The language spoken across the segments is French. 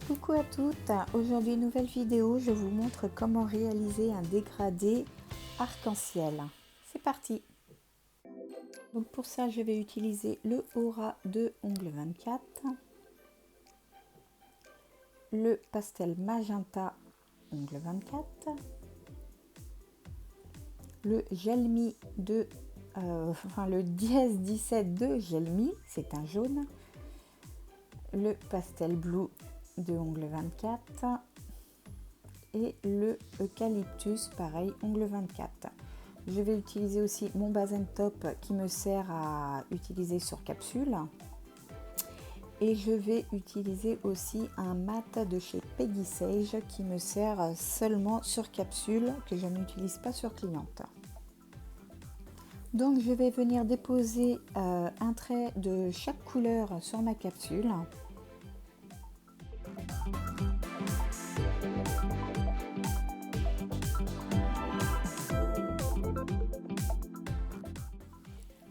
Coucou à toutes, aujourd'hui nouvelle vidéo, je vous montre comment réaliser un dégradé arc-en-ciel. C'est parti. Donc pour ça je vais utiliser le Aura de Ongle 24, le pastel magenta Ongle 24, le Gelmi de le Dièse 17 de Gelmi, c'est un jaune, le pastel blue de Ongle 24 et le Eucalyptus, pareil, Ongle 24. Je vais utiliser aussi mon base top qui me sert à utiliser sur capsule. Et je vais utiliser aussi un mat de chez Peggy Sage qui me sert seulement sur capsule, que je n'utilise pas sur cliente. Donc je vais venir déposer un trait de chaque couleur sur ma capsule.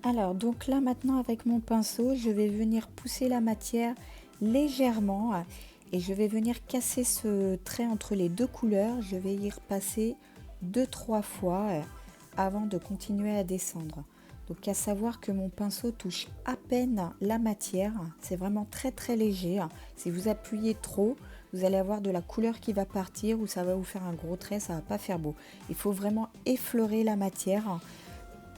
Alors donc là maintenant avec mon pinceau, je vais venir pousser la matière légèrement et je vais venir casser ce trait entre les deux couleurs. Je vais y repasser 2-3 fois avant de continuer à descendre. Donc à savoir que mon pinceau touche à peine la matière, c'est vraiment très léger. Si vous appuyez trop, vous allez avoir de la couleur qui va partir ou ça va vous faire un gros trait, ça va pas faire beau. Il faut vraiment effleurer la matière.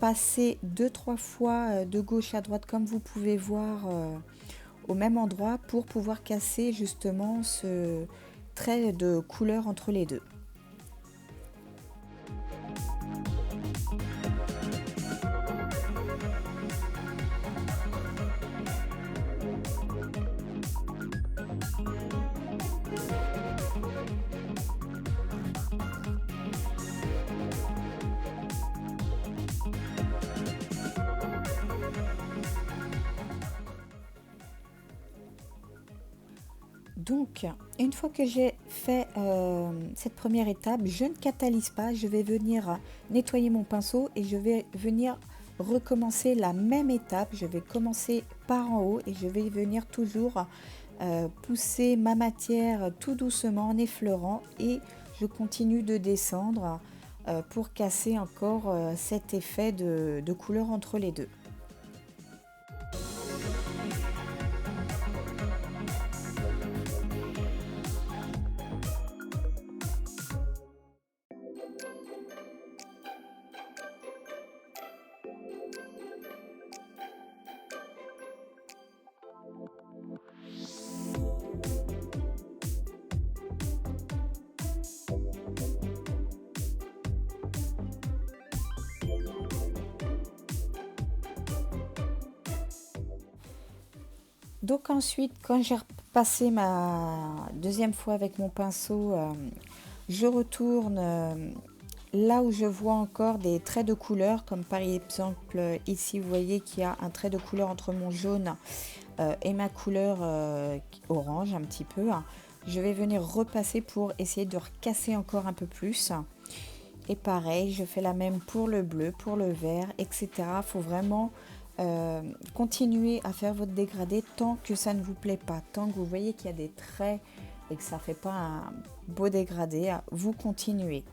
Passer 2-3 fois de gauche à droite comme vous pouvez voir au même endroit pour pouvoir casser justement ce trait de couleur entre les deux. Donc, une fois que j'ai fait cette première étape, je ne catalyse pas, je vais venir nettoyer mon pinceau et je vais venir recommencer la même étape. Je vais commencer par en haut et je vais venir toujours pousser ma matière tout doucement en effleurant et je continue de descendre pour casser encore cet effet de couleur entre les deux. Donc ensuite, quand j'ai repassé ma deuxième fois avec mon pinceau, je retourne là où je vois encore des traits de couleur, comme par exemple ici vous voyez qu'il y a un trait de couleur entre mon jaune et ma couleur orange un petit peu. Je vais venir repasser pour essayer de recasser encore un peu plus. Et pareil, je fais la même pour le bleu, pour le vert, etc. Il faut vraiment continuer à faire votre dégradé tant que ça ne vous plaît pas. Tant que vous voyez qu'il y a des traits et que ça ne fait pas un beau dégradé, vous continuez.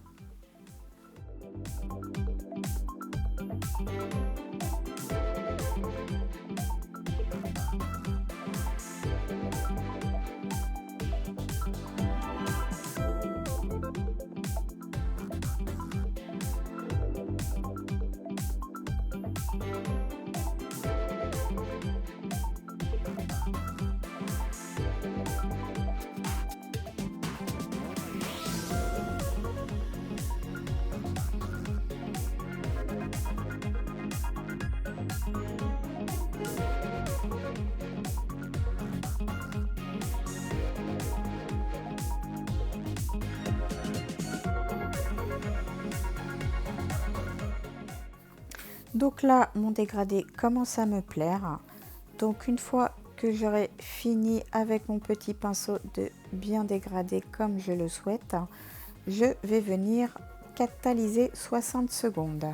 Donc là, mon dégradé commence à me plaire. Donc une fois que j'aurai fini avec mon petit pinceau de bien dégrader comme je le souhaite, je vais venir catalyser 60 secondes.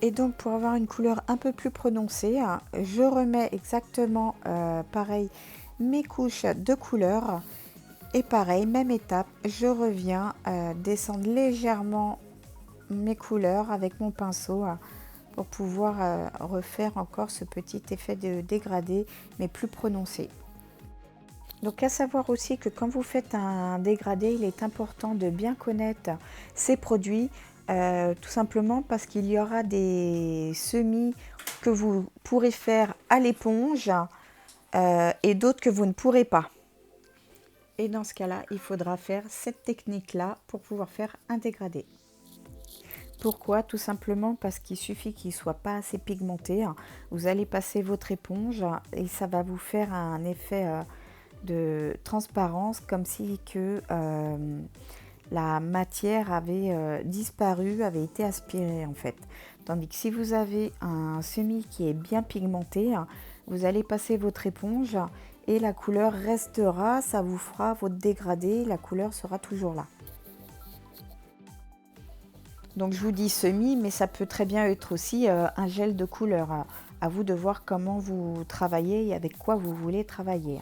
Et donc pour avoir une couleur un peu plus prononcée, je remets exactement pareil mes couches de couleur. Et pareil, même étape, je reviens descendre légèrement mes couleurs avec mon pinceau pour pouvoir refaire encore ce petit effet de dégradé, mais plus prononcé. Donc à savoir aussi que quand vous faites un dégradé, il est important de bien connaître ces produits, tout simplement parce qu'il y aura des semis que vous pourrez faire à l'éponge et d'autres que vous ne pourrez pas. Et dans ce cas-là, il faudra faire cette technique-là pour pouvoir faire un dégradé. Pourquoi? Tout simplement parce qu'il suffit qu'il ne soit pas assez pigmenté. Vous allez passer votre éponge et ça va vous faire un effet de transparence, comme si que la matière avait disparu, avait été aspirée en fait. Tandis que si vous avez un semis qui est bien pigmenté, vous allez passer votre éponge et la couleur restera, ça vous fera votre dégradé, la couleur sera toujours là. Donc je vous dis semis, mais ça peut très bien être aussi un gel de couleur. À vous de voir comment vous travaillez et avec quoi vous voulez travailler.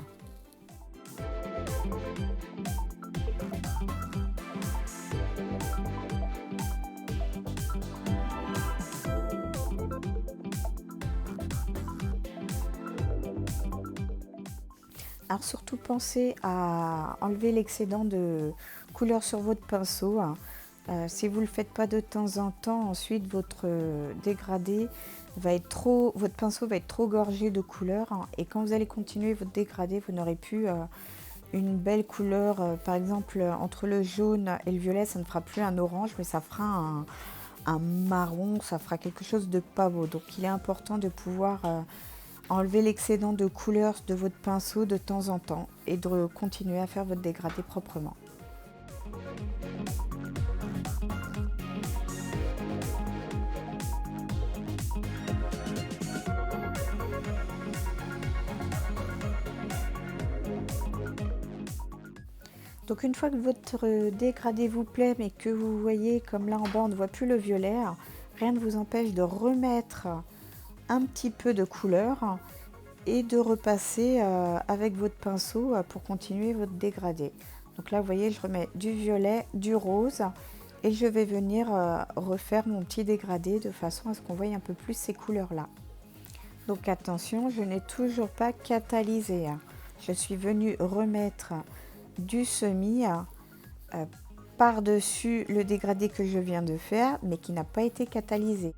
Alors surtout pensez à enlever l'excédent de couleur sur votre pinceau. Si vous ne le faites pas de temps en temps, ensuite votre dégradé va être trop, votre pinceau va être trop gorgé de couleur et quand vous allez continuer votre dégradé, vous n'aurez plus une belle couleur. Par exemple, entre le jaune et le violet, ça ne fera plus un orange, mais ça fera un marron, ça fera quelque chose de pas beau. Donc il est important de pouvoir enlever l'excédent de couleur de votre pinceau de temps en temps et de continuer à faire votre dégradé proprement. Donc une fois que votre dégradé vous plaît, mais que vous voyez comme là en bas on ne voit plus le violet, rien ne vous empêche de remettre un petit peu de couleur et de repasser avec votre pinceau pour continuer votre dégradé. Donc là vous voyez, je remets du violet, du rose et je vais venir refaire mon petit dégradé de façon à ce qu'on voie un peu plus ces couleurs là. Donc attention, je n'ai toujours pas catalysé. Je suis venue remettre du semis par-dessus le dégradé que je viens de faire, mais qui n'a pas été catalysé.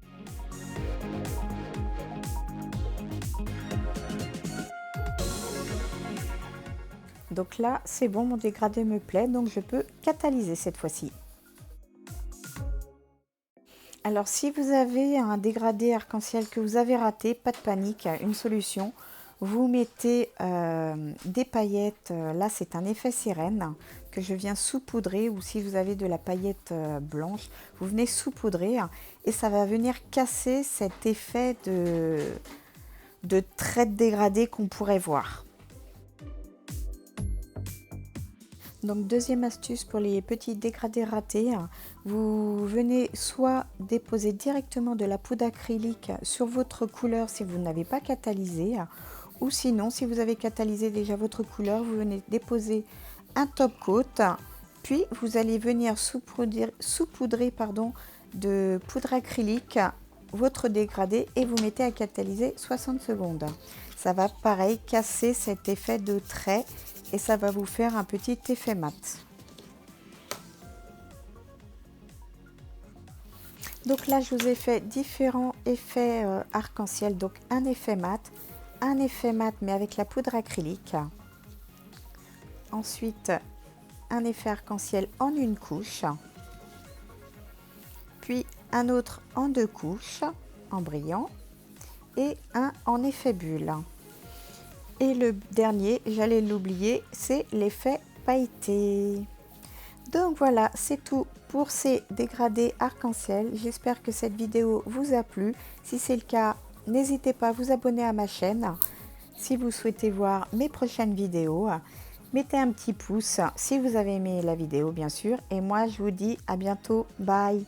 Donc là, c'est bon, mon dégradé me plaît, donc je peux catalyser cette fois-ci. Alors si vous avez un dégradé arc-en-ciel que vous avez raté, pas de panique, une solution. Vous mettez des paillettes, là c'est un effet sirène que je viens saupoudrer, ou si vous avez de la paillette blanche, vous venez saupoudrer et ça va venir casser cet effet de trait dégradé qu'on pourrait voir. Donc deuxième astuce pour les petits dégradés ratés, vous venez soit déposer directement de la poudre acrylique sur votre couleur si vous n'avez pas catalysé, ou sinon si vous avez catalysé déjà votre couleur, vous venez déposer un top coat, puis vous allez venir saupoudrer de poudre acrylique votre dégradé et vous mettez à catalyser 60 secondes. Ça va pareil casser cet effet de trait et ça va vous faire un petit effet mat. Donc là je vous ai fait différents effets arc-en-ciel, donc un effet mat mais avec la poudre acrylique. Ensuite un effet arc-en-ciel en une couche, puis un autre en deux couches en brillant et un en effet bulle. Et le dernier, j'allais l'oublier, c'est l'effet pailleté. Donc voilà, c'est tout pour ces dégradés arc-en-ciel. J'espère que cette vidéo vous a plu. Si c'est le cas, n'hésitez pas à vous abonner à ma chaîne. Si vous souhaitez voir mes prochaines vidéos, mettez un petit pouce si vous avez aimé la vidéo bien sûr. Et moi je vous dis à bientôt, bye.